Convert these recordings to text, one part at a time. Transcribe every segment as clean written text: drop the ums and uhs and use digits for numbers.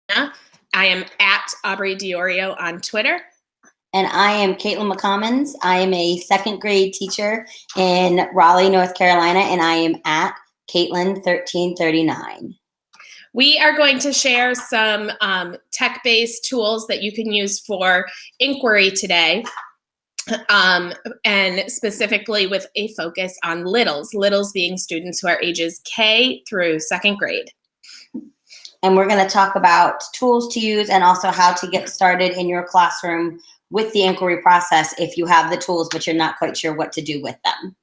I am at Aubrey DiOrio on Twitter. And I am Caitlin McCommons. I am a second grade teacher in Raleigh, North Carolina, and I am at Caitlin1339. We are going to share some tech-based tools that you can use for inquiry today, and specifically with a focus on littles being students who are ages K through second grade. And we're going to talk about tools to use and also how to get started in your classroom with the inquiry process if you have the tools but you're not quite sure what to do with them.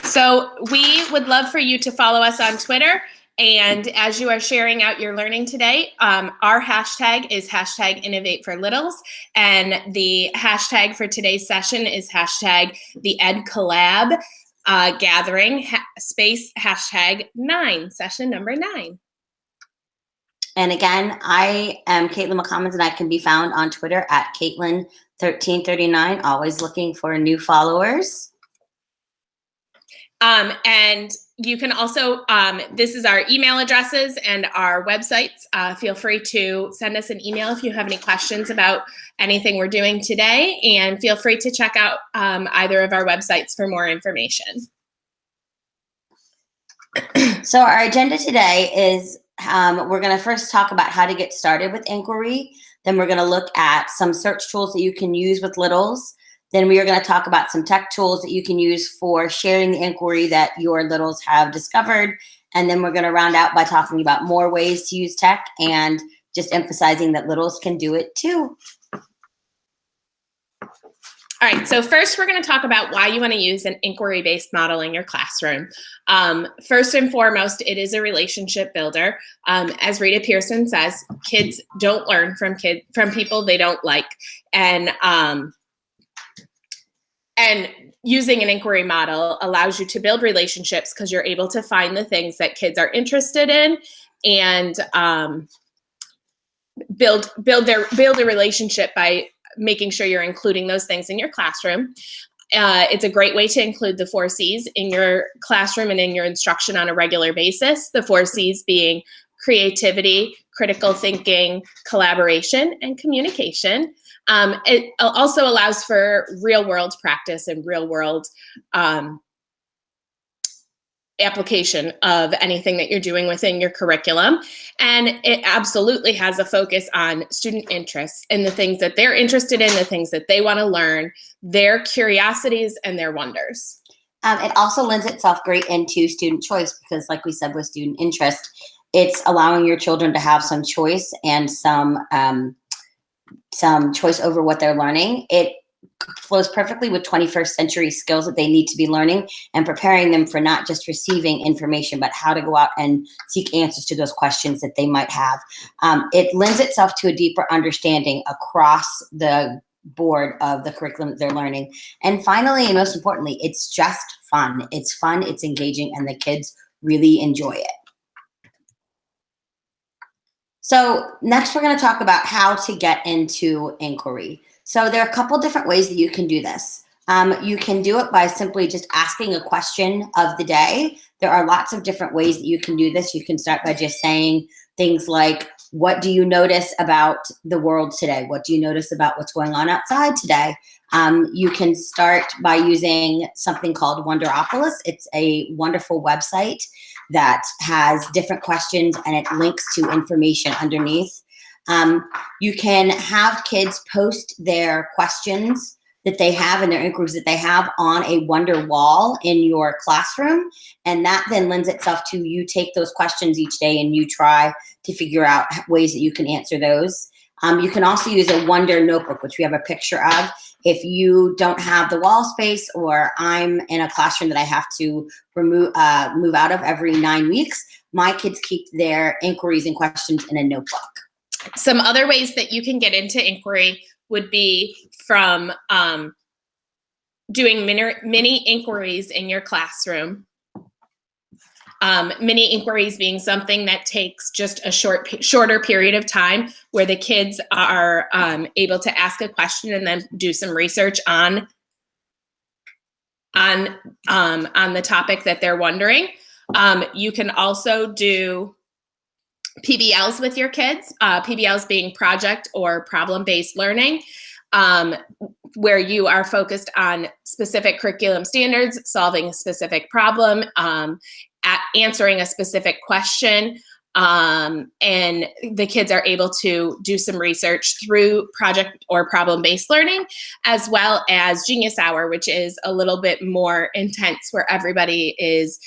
So we would love for you to follow us on Twitter. And as you are sharing out your learning today, our hashtag is #InnovateForLittles. And the hashtag for today's session is #TheEdCollabGathering, #9, session number 9. And again, I am Caitlin McCommons, and I can be found on Twitter at Caitlin1339, always looking for new followers. And you can also, this is our email addresses and our websites. Feel free to send us an email if you have any questions about anything we're doing today, and feel free to check out either of our websites for more information. So our agenda today is we're going to first talk about how to get started with inquiry. Then we're going to look at some search tools that you can use with littles. Then we are going to talk about some tech tools that you can use for sharing the inquiry that your littles have discovered. And then we're going to round out by talking about more ways to use tech and just emphasizing that littles can do it too. All right, so first we're going to talk about why you want to use an inquiry-based model in your classroom. First and foremost, it is a relationship builder. As Rita Pearson says, kids don't learn from people they don't like. And using an inquiry model allows you to build relationships because you're able to find the things that kids are interested in and build a relationship by making sure you're including those things in your classroom. It's a great way to include the 4 C's in your classroom and in your instruction on a regular basis. The 4 C's being creativity, critical thinking, collaboration, and communication. It also allows for real-world practice and real-world application of anything that you're doing within your curriculum. And it absolutely has a focus on student interests and the things that they're interested in, the things that they want to learn, their curiosities and their wonders. It also lends itself great into student choice because, like we said, with student interest, it's allowing your children to have some choice and some choice over what they're learning. It flows perfectly with 21st century skills that they need to be learning and preparing them for not just receiving information, but how to go out and seek answers to those questions that they might have. It lends itself to a deeper understanding across the board of the curriculum that they're learning. And finally, and most importantly, it's just fun. It's fun, it's engaging, and the kids really enjoy it. So next, we're going to talk about how to get into inquiry. So there are a couple different ways that you can do this. You can do it by simply just asking a question of the day. There are lots of different ways that you can do this. You can start by just saying things like, what do you notice about the world today? What do you notice about what's going on outside today? You can start by using something called Wonderopolis. It's a wonderful website that has different questions and it links to information underneath. You can have kids post their questions that they have and their inquiries that they have on a Wonder wall in your classroom. And that then lends itself to you take those questions each day and you try to figure out ways that you can answer those. You can also use a Wonder notebook, which we have a picture of. If you don't have the wall space, or I'm in a classroom that I have to move out of every 9 weeks, my kids keep their inquiries and questions in a notebook. Some other ways that you can get into inquiry would be from doing mini inquiries in your classroom. Mini inquiries being something that takes just a shorter period of time where the kids are able to ask a question and then do some research on the topic that they're wondering. You can also do PBLs with your kids, PBLs being project or problem-based learning, where you are focused on specific curriculum standards, solving a specific problem, answering a specific question, and the kids are able to do some research through project or problem-based learning, as well as Genius Hour, which is a little bit more intense, where everybody is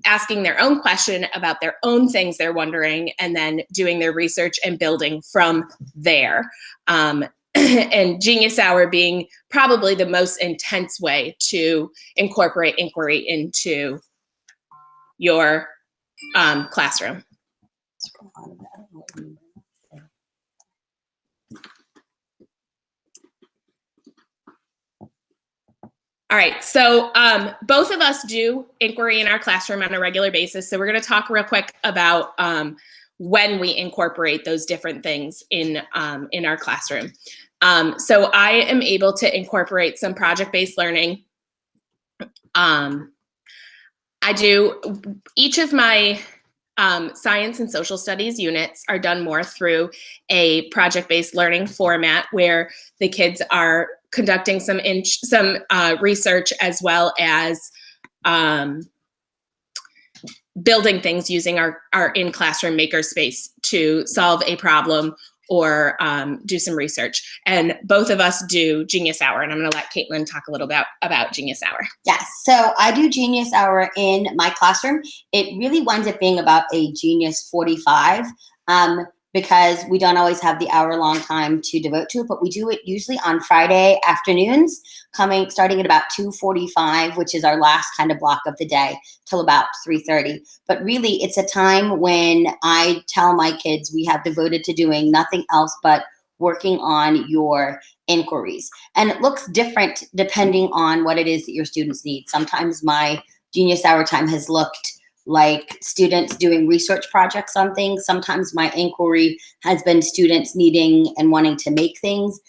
asking their own question about their own things they're wondering, and then doing their research and building from there. And Genius Hour being probably the most intense way to incorporate inquiry into your classroom. All right, so both of us do inquiry in our classroom on a regular basis. So we're going to talk real quick about when we incorporate those different things in our classroom. So I am able to incorporate some project-based learning. I do, each of my science and social studies units are done more through a project-based learning format, where the kids are conducting some research, as well as building things using our in-classroom makerspace to solve a problem or do some research. And both of us do Genius Hour, and I'm going to let Caitlin talk a little about Genius Hour. Yes, so I do Genius Hour in my classroom. It really winds up being about a Genius 45, because we don't always have the hour-long time to devote to it, but we do it usually on Friday afternoons, starting at about 2:45, which is our last kind of block of the day, till about 3:30. But really, it's a time when I tell my kids we have devoted to doing nothing else but working on your inquiries. And it looks different depending on what it is that your students need. Sometimes my Genius Hour time has looked like students doing research projects on things. Sometimes my inquiry has been students needing and wanting to make things.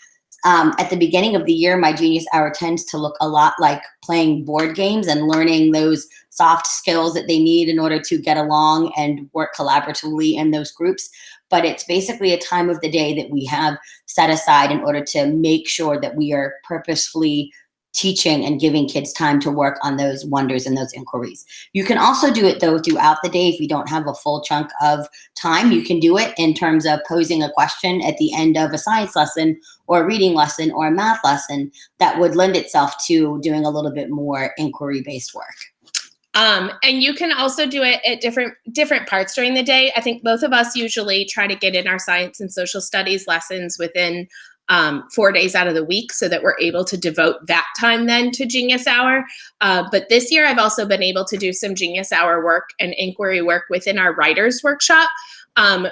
At the beginning of the year, my Genius Hour tends to look a lot like playing board games and learning those soft skills that they need in order to get along and work collaboratively in those groups. But it's basically a time of the day that we have set aside in order to make sure that we are purposefully teaching and giving kids time to work on those wonders and those inquiries. You can also do it, though, throughout the day. If you don't have a full chunk of time, you can do it in terms of posing a question at the end of a science lesson or a reading lesson or a math lesson that would lend itself to doing a little bit more inquiry-based work. And you can also do it at different parts during the day. I think both of us usually try to get in our science and social studies lessons within 4 days out of the week, so that we're able to devote that time then to Genius Hour. But this year, I've also been able to do some Genius Hour work and inquiry work within our writers workshop,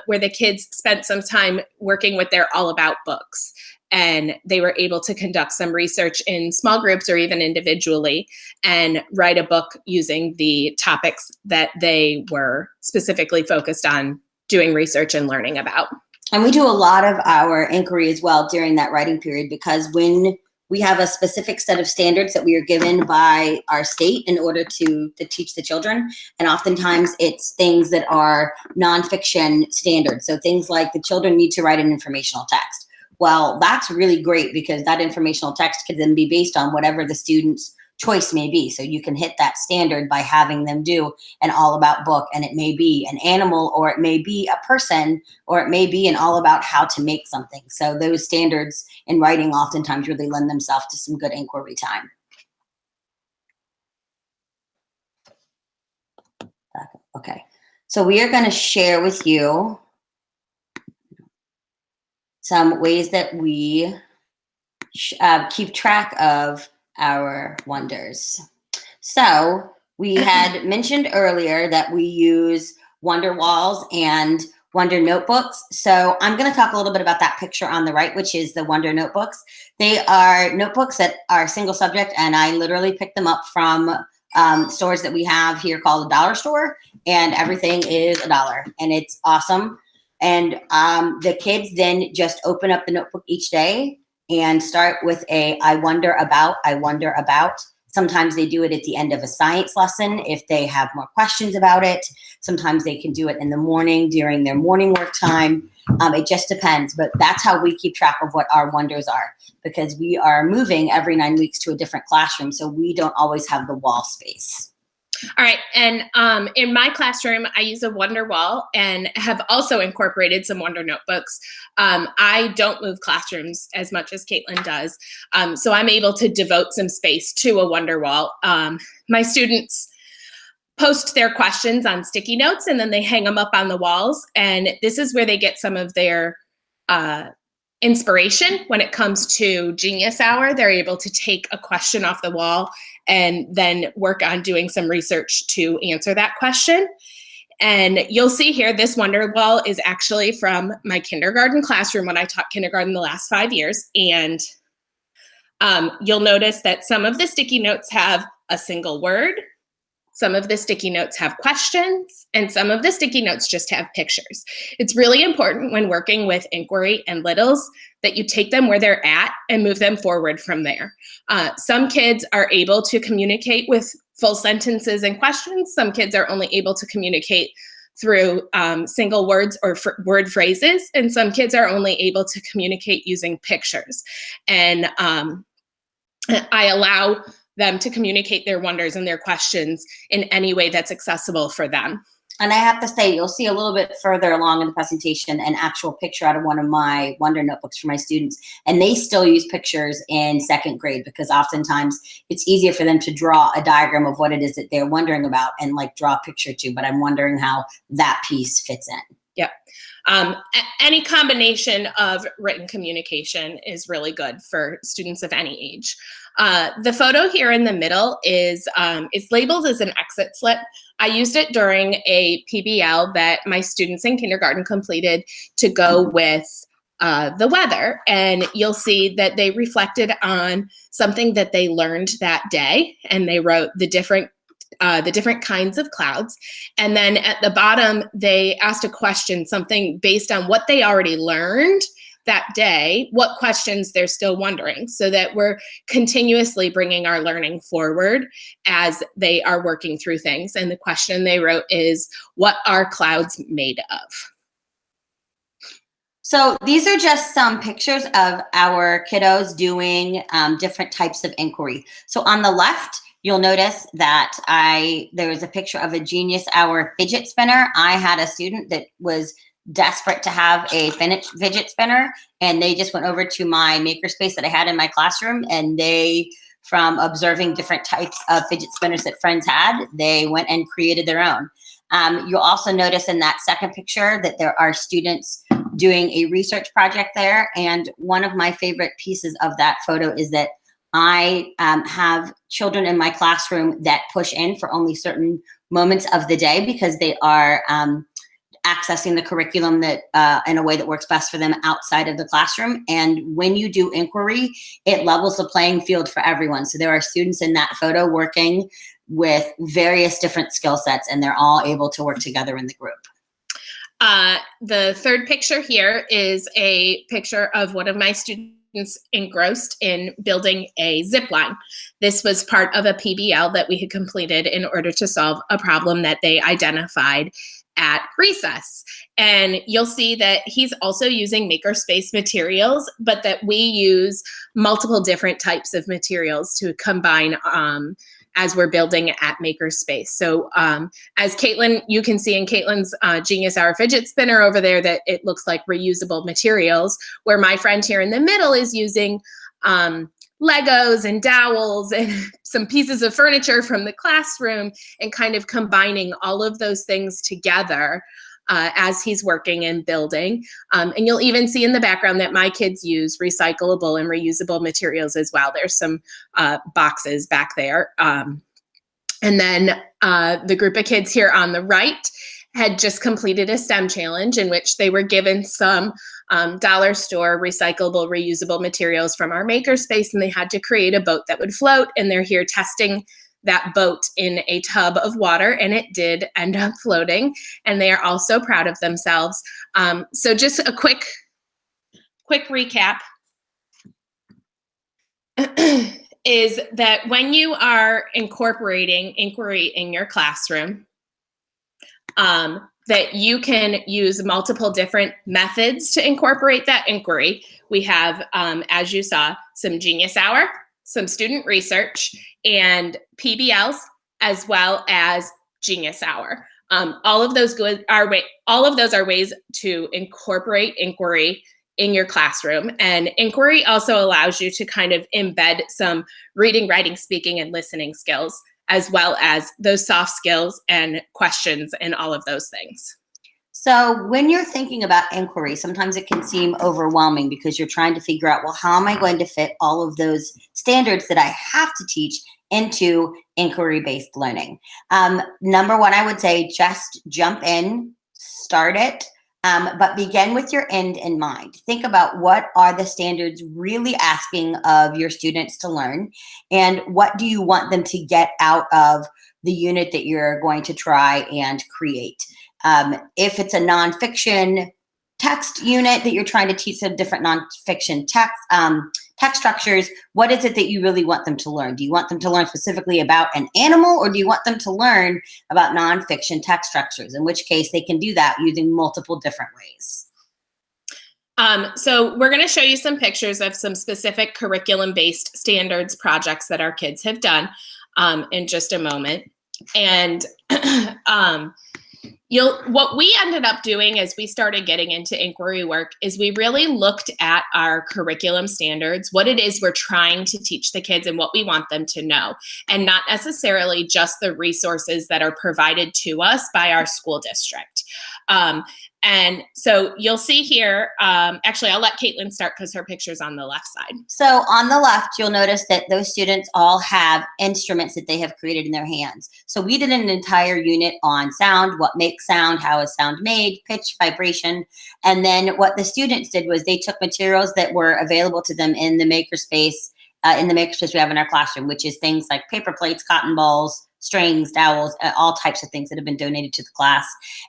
where the kids spent some time working with their All About books. And they were able to conduct some research in small groups or even individually and write a book using the topics that they were specifically focused on doing research and learning about. And we do a lot of our inquiry as well during that writing period, because when we have a specific set of standards that we are given by our state in order to teach the children, and oftentimes it's things that are nonfiction standards. So things like the children need to write an informational text. Well, that's really great, because that informational text can then be based on whatever the student's choice may be. So you can hit that standard by having them do an all about book, and it may be an animal, or it may be a person, or it may be an all about how to make something. So those standards in writing oftentimes really lend themselves to some good inquiry time. Okay, so we are going to share with you some ways that we keep track of our wonders. So we had mentioned earlier that we use Wonder Walls and Wonder Notebooks. So I'm going to talk a little bit about that picture on the right, which is the Wonder Notebooks. They are notebooks that are single subject, and I literally picked them up from stores that we have here called the dollar store, and everything is $1, and it's awesome. And the kids then just open up the notebook each day and start with a I wonder about. Sometimes they do it at the end of a science lesson if they have more questions about it. Sometimes they can do it in the morning during their morning work time. It just depends, but that's how we keep track of what our wonders are, because we are moving every 9 weeks to a different classroom, so we don't always have the wall space. All right, and in my classroom, I use a Wonder Wall and have also incorporated some Wonder Notebooks. I don't move classrooms as much as Caitlin does, so I'm able to devote some space to a Wonder Wall. My students post their questions on sticky notes, and then they hang them up on the walls, and this is where they get some of their inspiration when it comes to Genius Hour. They're able to take a question off the wall and then work on doing some research to answer that question. And you'll see here, this Wonder Wall is actually from my kindergarten classroom when I taught kindergarten the last 5 years. And you'll notice that some of the sticky notes have a single word, some of the sticky notes have questions, and some of the sticky notes just have pictures. It's really important when working with inquiry and littles that you take them where they're at and move them forward from there. Some kids are able to communicate with full sentences and questions. Some kids are only able to communicate through single words or word phrases, and some kids are only able to communicate using pictures. And I allow them to communicate their wonders and their questions in any way that's accessible for them. And I have to say, you'll see a little bit further along in the presentation an actual picture out of one of my Wonder Notebooks for my students. And they still use pictures in 2nd grade because oftentimes it's easier for them to draw a diagram of what it is that they're wondering about and like draw a picture to, but I'm wondering how that piece fits in. Yep. Any combination of written communication is really good for students of any age. The photo here in the middle is it's labeled as an exit slip. I used it during a PBL that my students in kindergarten completed to go with the weather. And you'll see that they reflected on something that they learned that day, and they wrote the different kinds of clouds. And then at the bottom, they asked a question, something based on what they already learned that day, what questions they're still wondering, so that we're continuously bringing our learning forward as they are working through things. And the question they wrote is, what are clouds made of? So these are just some pictures of our kiddos doing different types of inquiry. So on the left, you'll notice that there was a picture of a Genius Hour fidget spinner. I had a student that was desperate to have a fidget spinner, and they just went over to my makerspace that I had in my classroom, and they, from observing different types of fidget spinners that friends had, they went and created their own. You'll also notice in that second picture that there are students doing a research project there, and one of my favorite pieces of that photo is that I have children in my classroom that push in for only certain moments of the day because they are accessing the curriculum that in a way that works best for them outside of the classroom. And when you do inquiry, it levels the playing field for everyone. So there are students in that photo working with various different skill sets, and they're all able to work together in the group. The third picture here is a picture of one of my students engrossed in building a zip line. This was part of a PBL that we had completed in order to solve a problem that they identified at recess. And you'll see that he's also using makerspace materials, but that we use multiple different types of materials to combine as we're building at makerspace. So as Caitlin, you can see in Caitlin's Genius Hour fidget spinner over there that it looks like reusable materials, where my friend here in the middle is using Legos and dowels and some pieces of furniture from the classroom and kind of combining all of those things together as he's working and building. And you'll even see in the background that my kids use recyclable and reusable materials as well. There's some boxes back there. And then the group of kids here on the right had just completed a STEM challenge in which they were given some dollar store recyclable, reusable materials from our makerspace, and they had to create a boat that would float, and they're here testing that boat in a tub of water, and it did end up floating, and they are all so proud of themselves. So just a quick recap is that when you are incorporating inquiry in your classroom, that you can use multiple different methods to incorporate that inquiry. We have, as you saw, some Genius Hour, some student research, and PBLs, as well as Genius Hour. All of those are ways to incorporate inquiry in your classroom. And inquiry also allows you to kind of embed some reading, writing, speaking, and listening skills, as well as those soft skills and questions and all of those things. So when you're thinking about inquiry, sometimes it can seem overwhelming because you're trying to figure out, well, how am I going to fit all of those standards that I have to teach into inquiry-based learning? Number one, I would say just jump in, start it, but begin with your end in mind. Think about what are the standards really asking of your students to learn, and what do you want them to get out of the unit that you're going to try and create. If it's a nonfiction text unit that you're trying to teach some different nonfiction text structures, what is it that you really want them to learn? Do you want them to learn specifically about an animal, or do you want them to learn about nonfiction text structures? In which case they can do that using multiple different ways. So we're going to show you some pictures of some specific curriculum-based standards projects that our kids have done in just a moment. And what we ended up doing as we started getting into inquiry work is we really looked at our curriculum standards, what it is we're trying to teach the kids and what we want them to know, and not necessarily just the resources that are provided to us by our school district. And so you'll see here, actually, I'll let Caitlin start because her picture's on the left side. So on the left, you'll notice that those students all have instruments that they have created in their hands. So we did an entire unit on sound, what makes sound, how is sound made, pitch, vibration. And then what the students did was they took materials that were available to them in the makerspace, we have in our classroom, which is things like paper plates, cotton balls, strings, dowels, all types of things that have been donated to the class.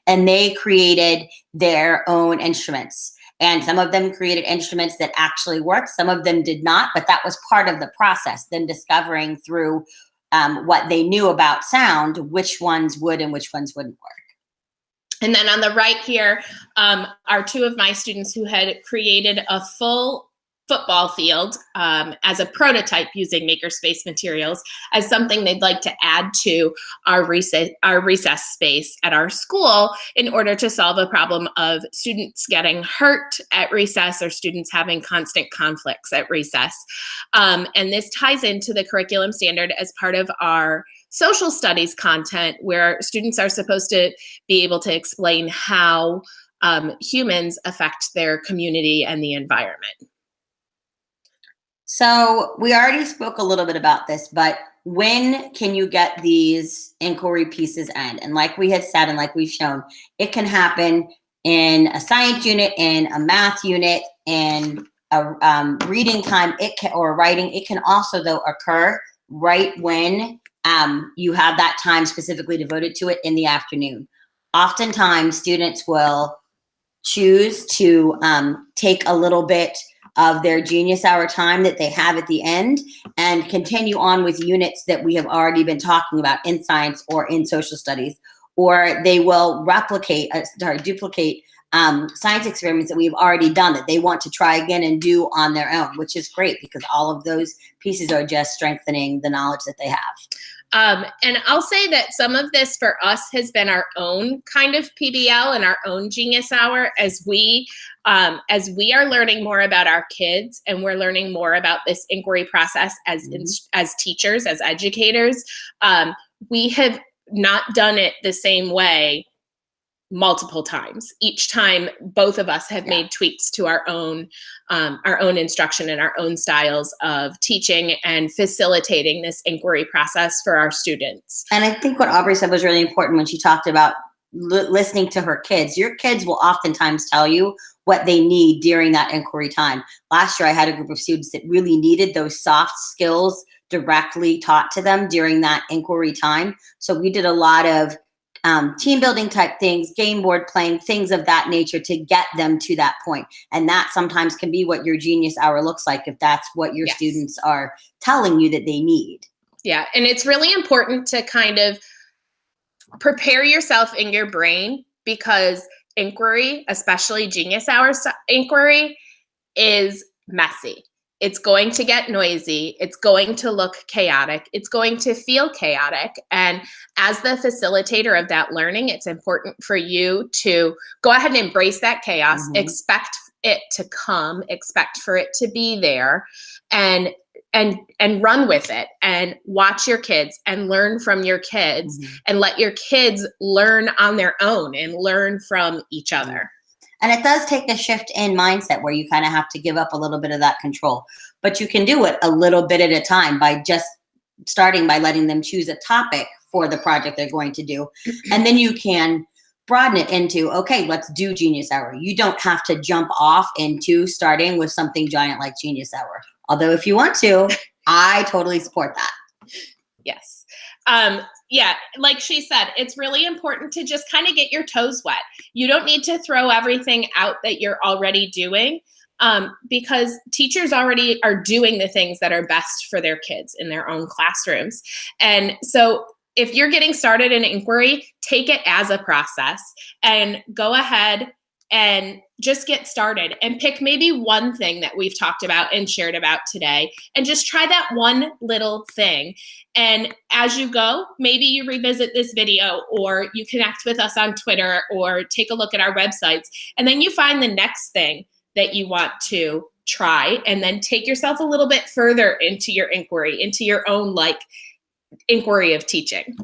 And they created their own instruments. And some of them created instruments that actually worked. Some of them did not, but that was part of the process, them discovering through what they knew about sound, which ones would and which ones wouldn't work. And then on the right here are two of my students who had created a full football field as a prototype using makerspace materials as something they'd like to add to our recess space at our school in order to solve a problem of students getting hurt at recess or students having constant conflicts at recess. And this ties into the curriculum standard as part of our social studies content, where students are supposed to be able to explain how humans affect their community and the environment. So we already spoke a little bit about this, but when can you get these inquiry pieces in? And like we had said, and like we've shown, it can happen in a science unit, in a math unit, in a reading time, or writing. It can also, though, occur right when you have that time specifically devoted to it in the afternoon. Oftentimes, students will choose to take a little bit of their Genius Hour time that they have at the end and continue on with units that we have already been talking about in science or in social studies, or they will duplicate science experiments that we've already done that they want to try again and do on their own, which is great because all of those pieces are just strengthening the knowledge that they have. And I'll say that some of this for us has been our own kind of PBL and our own Genius Hour as we are learning more about our kids and we're learning more about this inquiry process as teachers, as educators. We have not done it the same way multiple times. Each time, both of us have made tweaks to our own instruction and our own styles of teaching and facilitating this inquiry process for our students. And I think what Aubrey said was really important when she talked about listening to her kids. Your kids will oftentimes tell you what they need during that inquiry time. Last year, I had a group of students that really needed those soft skills directly taught to them during that inquiry time. So we did a lot of team building type things, game board playing, things of that nature to get them to that point. And that sometimes can be what your genius hour looks like if that's what your students are telling you that they need. Yeah, and it's really important to kind of prepare yourself in your brain, because inquiry, especially genius hour inquiry, is messy. It's going to get noisy. It's going to look chaotic. It's going to feel chaotic. And as the facilitator of that learning, it's important for you to go ahead and embrace that chaos, expect it to come, expect for it to be there, and run with it, and watch your kids and learn from your kids, and let your kids learn on their own and learn from each other. And it does take a shift in mindset where you kind of have to give up a little bit of that control. But you can do it a little bit at a time by just starting by letting them choose a topic for the project they're going to do. And then you can broaden it into, okay, let's do Genius Hour. You don't have to jump off into starting with something giant like Genius Hour. Although if you want to, I totally support that. Yes. Yeah, like she said, it's really important to just kind of get your toes wet. You don't need to throw everything out that you're already doing, because teachers already are doing the things that are best for their kids in their own classrooms. And so if you're getting started in inquiry, take it as a process and go ahead and just get started and pick maybe one thing that we've talked about and shared about today, and just try that one little thing. And as you go, maybe you revisit this video, or you connect with us on Twitter, or take a look at our websites, and then you find the next thing that you want to try, and then take yourself a little bit further into your inquiry, into your own inquiry of teaching.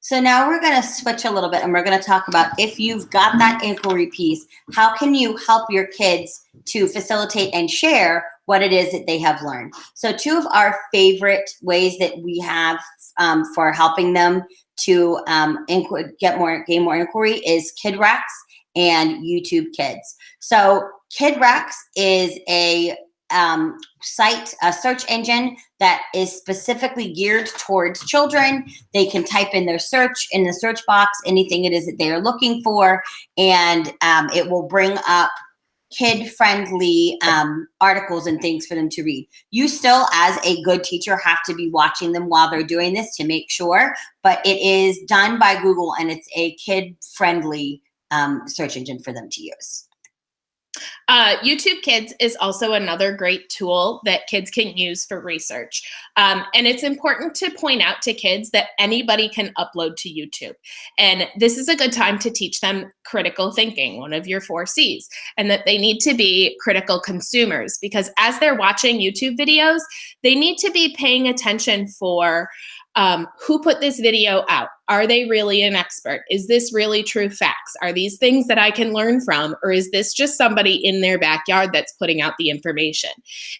So now we're going to switch a little bit, and we're going to talk about, if you've got that inquiry piece, how can you help your kids to facilitate and share what it is that they have learned? So two of our favorite ways that we have for helping them to gain more inquiry is KidRex and YouTube Kids. So KidRex is a site, a search engine that is specifically geared towards children. They can type in their search in the search box, anything it is that they are looking for, and it will bring up kid-friendly articles and things for them to read. You still, as a good teacher, have to be watching them while they're doing this to make sure, but it is done by Google, and it's a kid-friendly search engine for them to use. YouTube Kids is also another great tool that kids can use for research. And it's important to point out to kids that anybody can upload to YouTube. And this is a good time to teach them critical thinking, one of your 4 C's, and that they need to be critical consumers, because as they're watching YouTube videos, they need to be paying attention for who put this video out? Are they really an expert? Is this really true facts? Are these things that I can learn from? Or is this just somebody in their backyard that's putting out the information?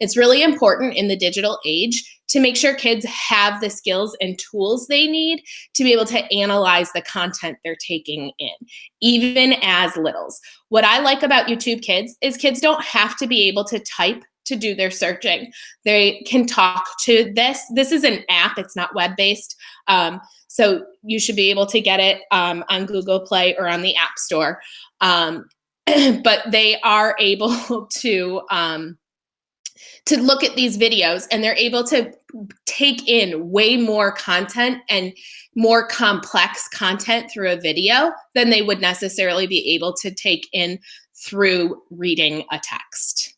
It's really important in the digital age to make sure kids have the skills and tools they need to be able to analyze the content they're taking in, even as littles. What I like about YouTube Kids is kids don't have to be able to type to do their searching. They can talk to this. This is an app. It's not web-based. So you should be able to get it on Google Play or on the App Store. But they are able to look at these videos, and they're able to take in way more content and more complex content through a video than they would necessarily be able to take in through reading a text.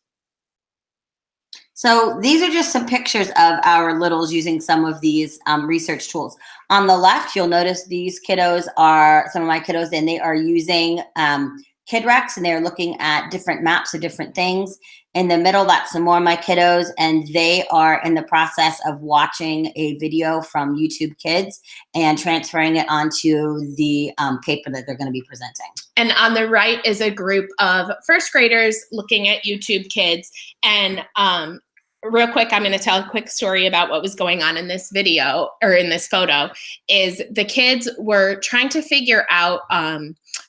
So these are just some pictures of our littles using some of these research tools. On the left, you'll notice these kiddos are some of my kiddos, and they are using KidRex, and they're looking at different maps of different things. In the middle, that's some more of my kiddos, and they are in the process of watching a video from YouTube Kids and transferring it onto the paper that they're going to be presenting. And on the right is a group of first graders looking at YouTube Kids. And real quick, I'm going to tell a quick story about what was going on in this video, or in this photo. Is the kids were trying to figure out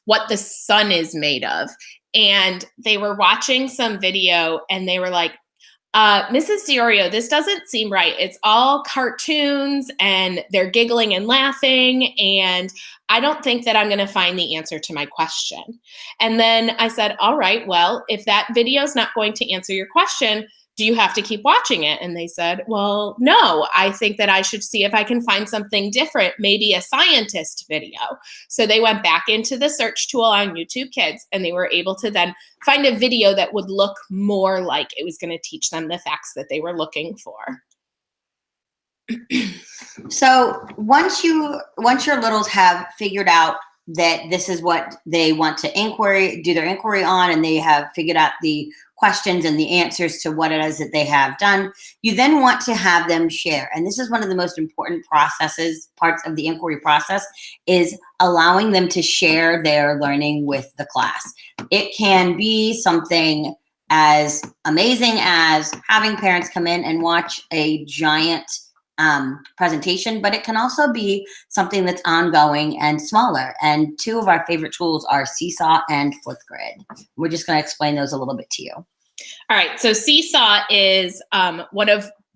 what the sun is made of. and they were watching some video and they were like, Mrs. DiOrio, this doesn't seem right. It's all cartoons and they're giggling and laughing, and I don't think that I'm going to find the answer to my question. And then I said, all right, well, if that video is not going to answer your question, do you have to keep watching it? And they said, well, no, I think that I should see if I can find something different, maybe a scientist video. So they went back into the search tool on YouTube Kids, and they were able to then find a video that would look more like it was going to teach them the facts that they were looking for. So once your littles have figured out that this is what they want to do their inquiry on, and they have figured out the questions and the answers to what it is that they have done, you then want to have them share. And this is one of the most important parts of the inquiry process, is allowing them to share their learning with the class. It can be something as amazing as having parents come in and watch a giant presentation, but it can also be something that's ongoing and smaller. And two of our favorite tools are Seesaw and Flipgrid. We're just going to explain those a little bit to you. All right. So Seesaw is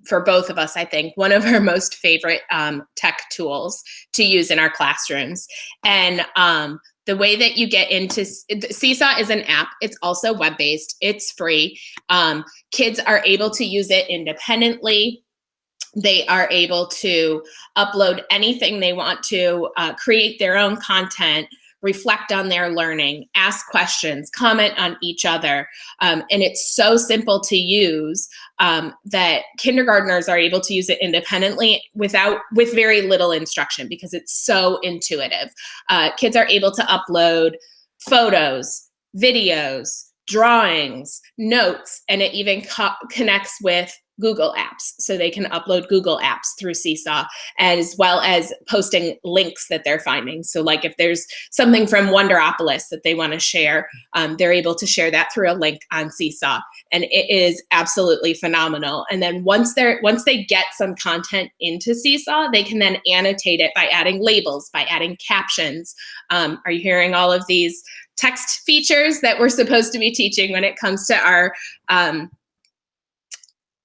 for both of us, I think, one of our most favorite tech tools to use in our classrooms. And the way that you get into Seesaw is an app. It's also web-based. It's free. Kids are able to use it independently. They are able to upload anything they want to, create their own content, reflect on their learning, ask questions, comment on each other. And it's so simple to use that kindergartners are able to use it independently with very little instruction, because it's so intuitive. Kids are able to upload photos, videos, drawings, notes, and it even connects with Google Apps. So they can upload Google Apps through Seesaw, as well as posting links that they're finding. So like if there's something from Wonderopolis that they want to share, they're able to share that through a link on Seesaw. And it is absolutely phenomenal. And then once they get some content into Seesaw, they can then annotate it by adding labels, by adding captions. Are you hearing all of these text features that we're supposed to be teaching when it comes to our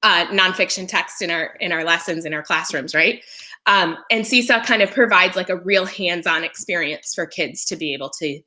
nonfiction text in our lessons in our classrooms, right? And Seesaw kind of provides like a real hands-on experience for kids to be able to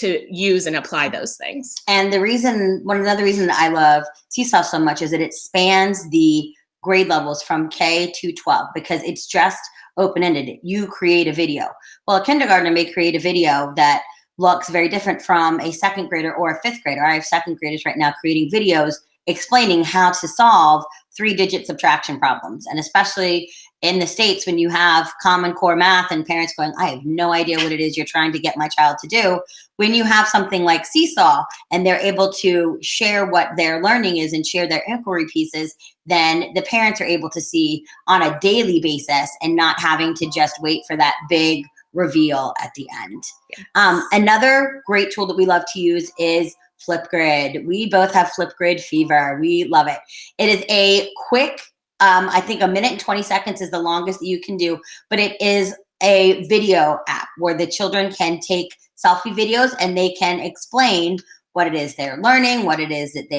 use and apply those things. And another reason that I love Seesaw so much is that it spans the grade levels from K to 12, because it's just open-ended. You create a video. Well, a kindergartner may create a video that looks very different from a second grader or a fifth grader. I have second graders right now creating videos explaining how to solve 3-digit subtraction problems. And especially in the States, when you have Common Core math and parents going, I have no idea what it is you're trying to get my child to do. When you have something like Seesaw and they're able to share what their learning is and share their inquiry pieces, then the parents are able to see on a daily basis and not having to just wait for that big reveal at the end. Yes. Another great tool that we love to use is Flipgrid. We both have Flipgrid fever. We love it. It is a quick, I think 1 minute and 20 seconds is the longest that you can do, but it is a video app where the children can take selfie videos and they can explain what it is they're learning, what it is that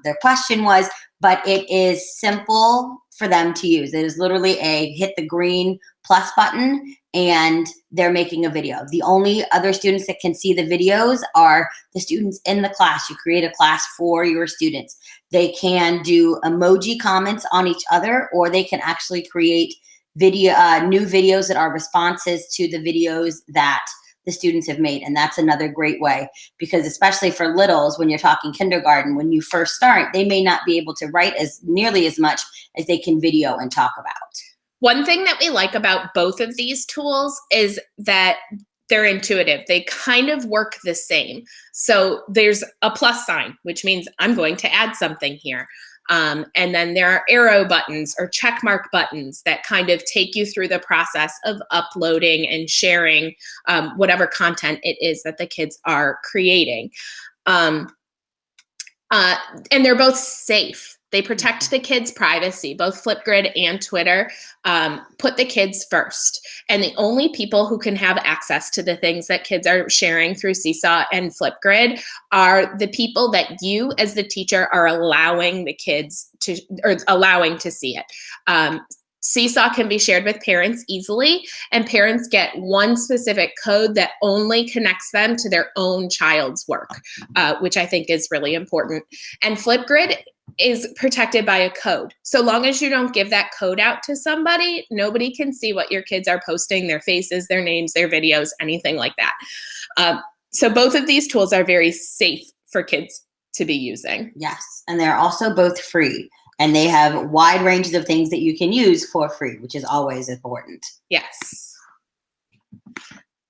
their question was, but it is simple for them to use. It is literally hit the green plus button and they're making a video. The only other students that can see the videos are the students in the class. You create a class for your students. They can do emoji comments on each other, or they can actually create new videos that are responses to the videos that the students have made. And that's another great way, because especially for littles, when you're talking kindergarten, when you first start, they may not be able to write as nearly as much as they can video and talk about. One thing that we like about both of these tools is that they're intuitive. They kind of work the same. So there's a plus sign, which means I'm going to add something here. And then there are arrow buttons or check mark buttons that kind of take you through the process of uploading and sharing whatever content it is that the kids are creating. And they're both safe. They protect the kids' privacy. Both Flipgrid and Twitter put the kids first. And the only people who can have access to the things that kids are sharing through Seesaw and Flipgrid are the people that you as the teacher are allowing the kids to, or allowing to see it. Seesaw can be shared with parents easily, and parents get one specific code that only connects them to their own child's work, which I think is really important. And Flipgrid is protected by a code. So long as you don't give that code out to somebody, nobody can see what your kids are posting, their faces, their names, their videos, anything like that. So both of these tools are very safe for kids to be using. Yes, and they're also both free. And they have wide ranges of things that you can use for free, which is always important. Yes.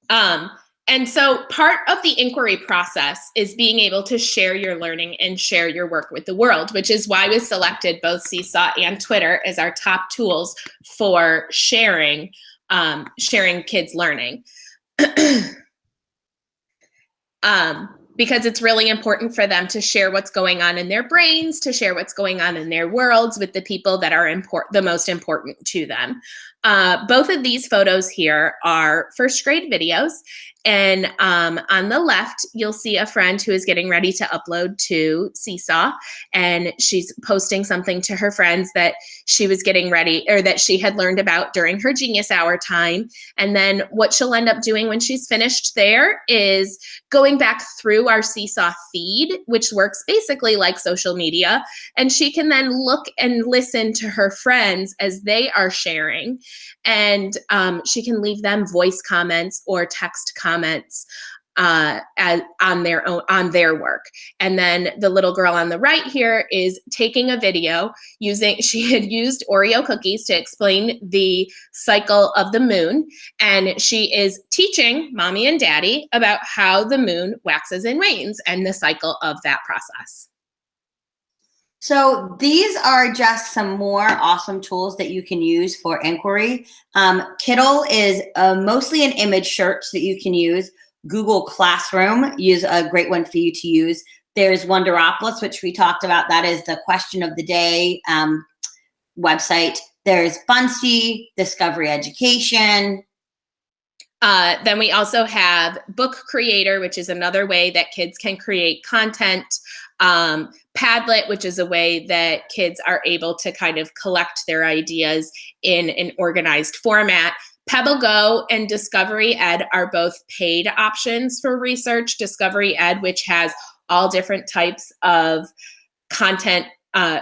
And so part of the inquiry process is being able to share your learning and share your work with the world, which is why we selected both Seesaw and Twitter as our top tools for sharing kids' learning. Because it's really important for them to share what's going on in their brains, to share what's going on in their worlds with the people that are the most important to them. Both of these photos here are first grade videos. And on the left, you'll see a friend who is getting ready to upload to Seesaw. And she's posting something to her friends that she was getting ready, or that she had learned about during her Genius Hour time. And then what she'll end up doing when she's finished there is going back through our Seesaw feed, which works basically like social media. And she can then look and listen to her friends as they are sharing. And she can leave them voice comments or text comments on their work. And then the little girl on the right here is taking a video she had used Oreo cookies to explain the cycle of the moon. And she is teaching mommy and daddy about how the moon waxes and wanes and the cycle of that process. So these are just some more awesome tools that you can use for inquiry. Kiddle is mostly an image search that you can use. Google Classroom is a great one for you to use. There's Wonderopolis, which we talked about. That is the question of the day website. There's Buncee, Discovery Education. Then we also have Book Creator, which is another way that kids can create content. Padlet, which is a way that kids are able to kind of collect their ideas in an organized format. PebbleGo and Discovery Ed are both paid options for research. Discovery Ed, which has all different types of content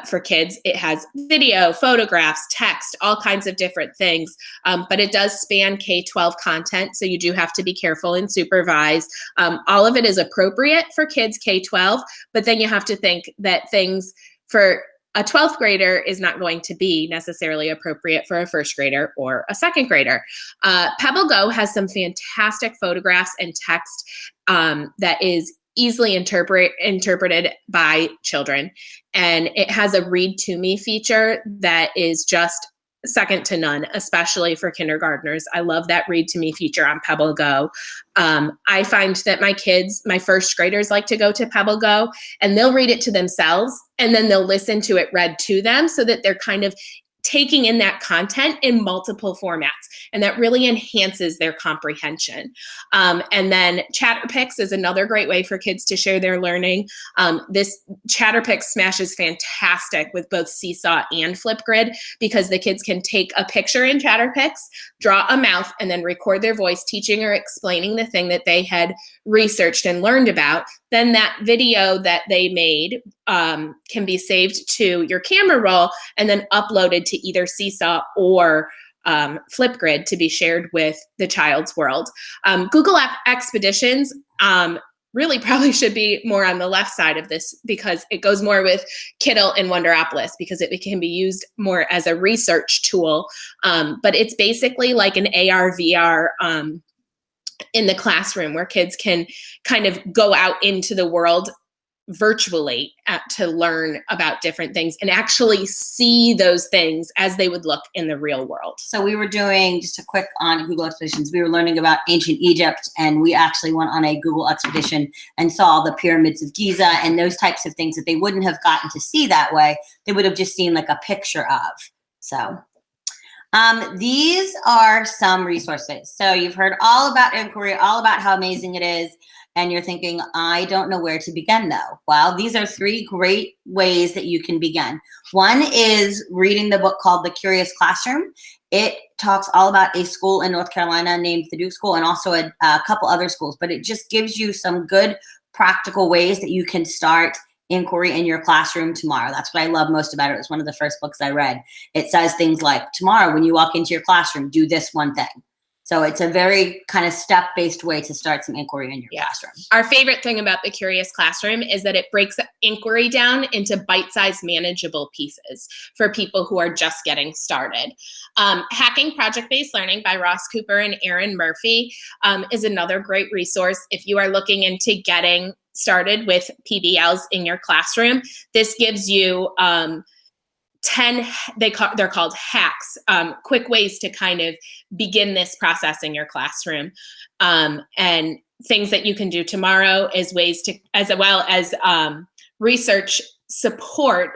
for kids. It has video, photographs, text, all kinds of different things, but it does span K-12 content, so you do have to be careful and supervise. All of it is appropriate for kids K-12, but then you have to think that things for a 12th grader is not going to be necessarily appropriate for a first grader or a second grader. PebbleGo has some fantastic photographs and text that is easily interpreted by children. And it has a read to me feature that is just second to none, especially for kindergartners. I love that read to me feature on PebbleGo. I find that my first graders like to go to PebbleGo and they'll read it to themselves and then they'll listen to it read to them so that they're kind of taking in that content in multiple formats, and that really enhances their comprehension. And then Chatterpix is another great way for kids to share their learning. This Chatterpix smashes fantastic with both Seesaw and Flipgrid because the kids can take a picture in Chatterpix, draw a mouth, and then record their voice teaching or explaining the thing that they had researched and learned about. Then that video that they made can be saved to your camera roll and then uploaded to either Seesaw or Flipgrid to be shared with the child's world. Google Expeditions really probably should be more on the left side of this because it goes more with Kiddle and Wonderopolis because it can be used more as a research tool. But it's basically like an AR, VR in the classroom where kids can kind of go out into the world virtually to learn about different things and actually see those things as they would look in the real world. So we were doing just a quick on Google Expeditions. We were learning about ancient Egypt, and we actually went on a Google expedition and saw the pyramids of Giza and those types of things that they wouldn't have gotten to see that way. They would have just seen like a picture of. So these are some resources. So you've heard all about inquiry, all about how amazing it is. And you're thinking, I don't know where to begin though. Well, these are 3 great ways that you can begin. One is reading the book called The Curious Classroom. It talks all about a school in North Carolina named the Duke School, and also a couple other schools, but it just gives you some good practical ways that you can start inquiry in your classroom tomorrow. That's what I love most about it. It was one of the first books I read. It says things like, tomorrow when you walk into your classroom, do this one thing. So it's a very kind of step-based way to start some inquiry in your classroom. Our favorite thing about the Curious Classroom is that it breaks inquiry down into bite-sized manageable pieces for people who are just getting started. Hacking Project-Based Learning by Ross Cooper and Erin Murphy is another great resource if you are looking into getting started with PBLs in your classroom. This gives you 10, they're called hacks, quick ways to kind of begin this process in your classroom. And things that you can do tomorrow is ways to, as well as research support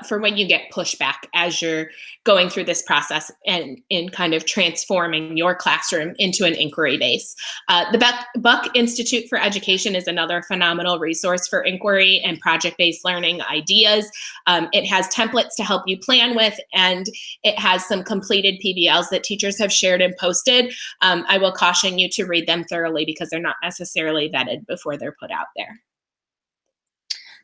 for when you get pushback as you're going through this process and in kind of transforming your classroom into an inquiry base. The Buck Institute for Education is another phenomenal resource for inquiry and project-based learning ideas. It has templates to help you plan with, and it has some completed PBLs that teachers have shared and posted. I will caution you to read them thoroughly because they're not necessarily vetted before they're put out there.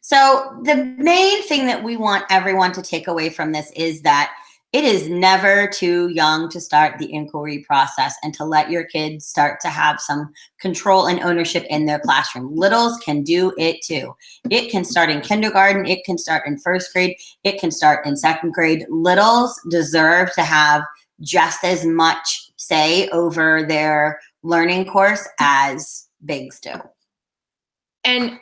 So the main thing that we want everyone to take away from this is that it is never too young to start the inquiry process and to let your kids start to have some control and ownership in their classroom. Littles can do it too. It can start in kindergarten. It can start in 1st grade. It can start in 2nd grade. Littles deserve to have just as much say over their learning course as bigs do. And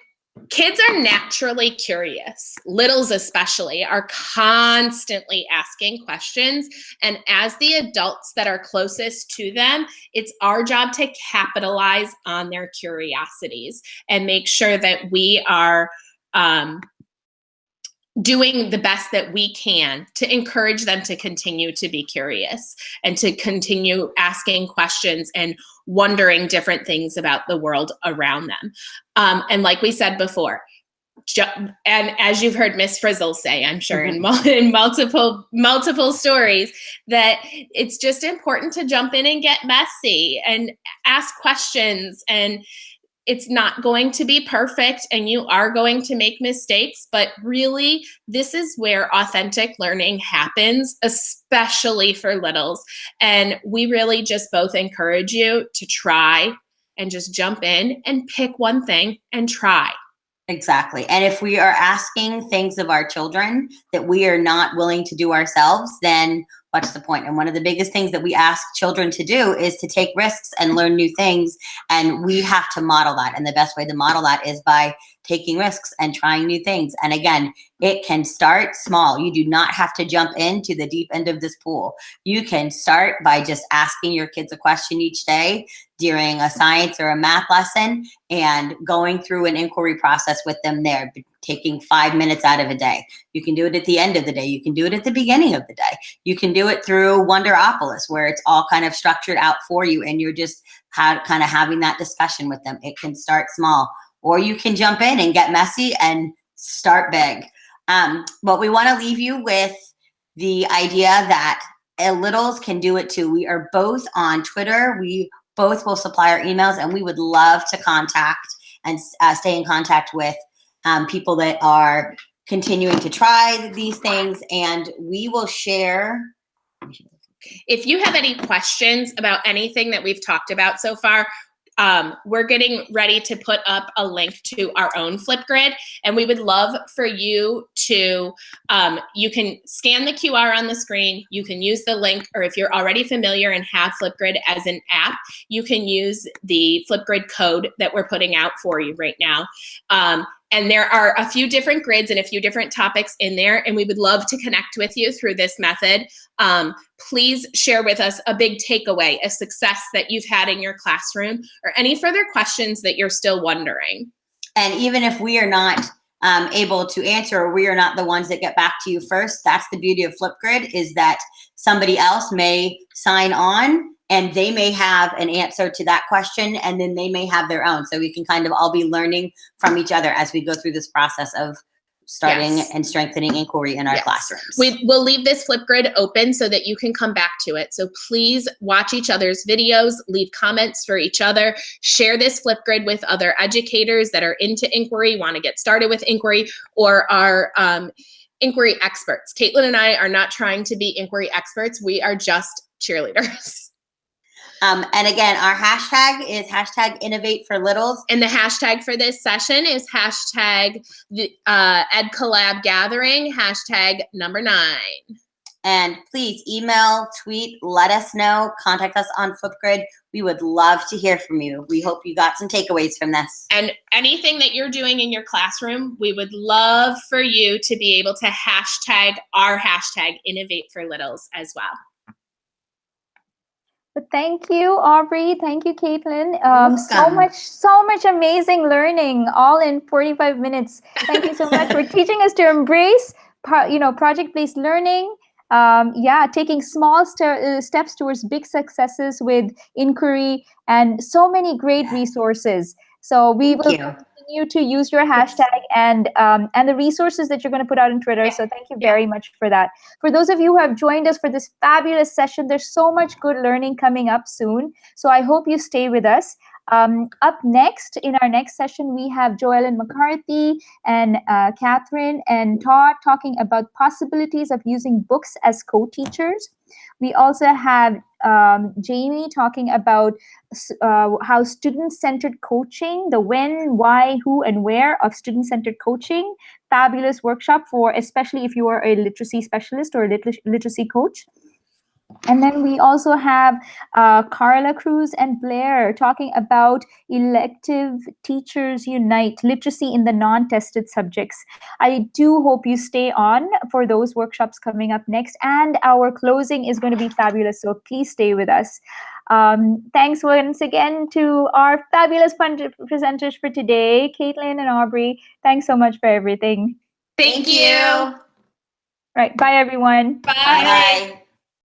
kids are naturally curious. Littles especially are constantly asking questions. And as the adults that are closest to them, it's our job to capitalize on their curiosities and make sure that we are doing the best that we can to encourage them to continue to be curious and to continue asking questions and wondering different things about the world around them. And like we said before, and as you've heard Miss Frizzle say, I'm sure in multiple stories, that it's just important to jump in and get messy and ask questions. And it's not going to be perfect and you are going to make mistakes, but really this is where authentic learning happens, especially for littles. And we really just both encourage you to try and just jump in and pick one thing and try. Exactly. And if we are asking things of our children that we are not willing to do ourselves, then what's the point? And one of the biggest things that we ask children to do is to take risks and learn new things. And we have to model that. And the best way to model that is by taking risks and trying new things. And again, it can start small. You do not have to jump into the deep end of this pool. You can start by just asking your kids a question each day during a science or a math lesson and going through an inquiry process with them there, taking 5 minutes out of a day. You can do it at the end of the day. You can do it at the beginning of the day. You can do it through Wonderopolis, where it's all kind of structured out for you and you're just kind of having that discussion with them. It can start small, or you can jump in and get messy and start big. But we want to leave you with the idea that littles can do it too. We are both on Twitter. We both will supply our emails, and we would love to contact and stay in contact with people that are continuing to try these things, and we will share. If you have any questions about anything that we've talked about so far, we're getting ready to put up a link to our own Flipgrid, and we would love for you to, you can scan the QR on the screen, you can use the link, or if you're already familiar and have Flipgrid as an app, you can use the Flipgrid code that we're putting out for you right now. And there are a few different grids and a few different topics in there, and we would love to connect with you through this method. Please share with us a big takeaway, a success that you've had in your classroom, or any further questions that you're still wondering. And even if we are not able to answer, or we are not the ones that get back to you first, that's the beauty of Flipgrid, is that somebody else may sign on and they may have an answer to that question, and then they may have their own. So we can kind of all be learning from each other as we go through this process of starting and strengthening inquiry in our classrooms. We'll leave this Flipgrid open so that you can come back to it. So please watch each other's videos, leave comments for each other, share this Flipgrid with other educators that are into inquiry, want to get started with inquiry, or are inquiry experts. Caitlin and I are not trying to be inquiry experts. We are just cheerleaders. And again, our hashtag is #InnovateForLittles. And the hashtag for this session is #TheEdCollabGathering, #9. And please email, tweet, let us know, contact us on Flipgrid. We would love to hear from you. We hope you got some takeaways from this. And anything that you're doing in your classroom, we would love for you to be able to hashtag our hashtag #InnovateForLittles as well. But thank you, Aubrey. Thank you, Caitlin. So much amazing learning, all in 45 minutes. Thank you so much for teaching us to embrace, project-based learning. Taking small steps towards big successes with inquiry, and so many great resources. So we will continue to use your hashtag and the resources that you're going to put out on Twitter. So thank you very much for that. For those of you who have joined us for this fabulous session, there's so much good learning coming up soon. So I hope you stay with us. Up next, in our next session, we have Joellen McCarthy and Catherine and Todd talking about possibilities of using books as co-teachers. We also have Jamie talking about how student-centered coaching, the when, why, who, and where of student-centered coaching. Fabulous workshop for, especially if you are a literacy specialist or a literacy coach. And then we also have Carla Cruz and Blair talking about elective teachers unite, literacy in the non-tested subjects. I do hope you stay on for those workshops coming up next. And our closing is going to be fabulous, so please stay with us. Thanks once again to our fabulous presenters for today, Caitlin and Aubrey. Thanks so much for everything. Thank you. Right, bye everyone. Bye.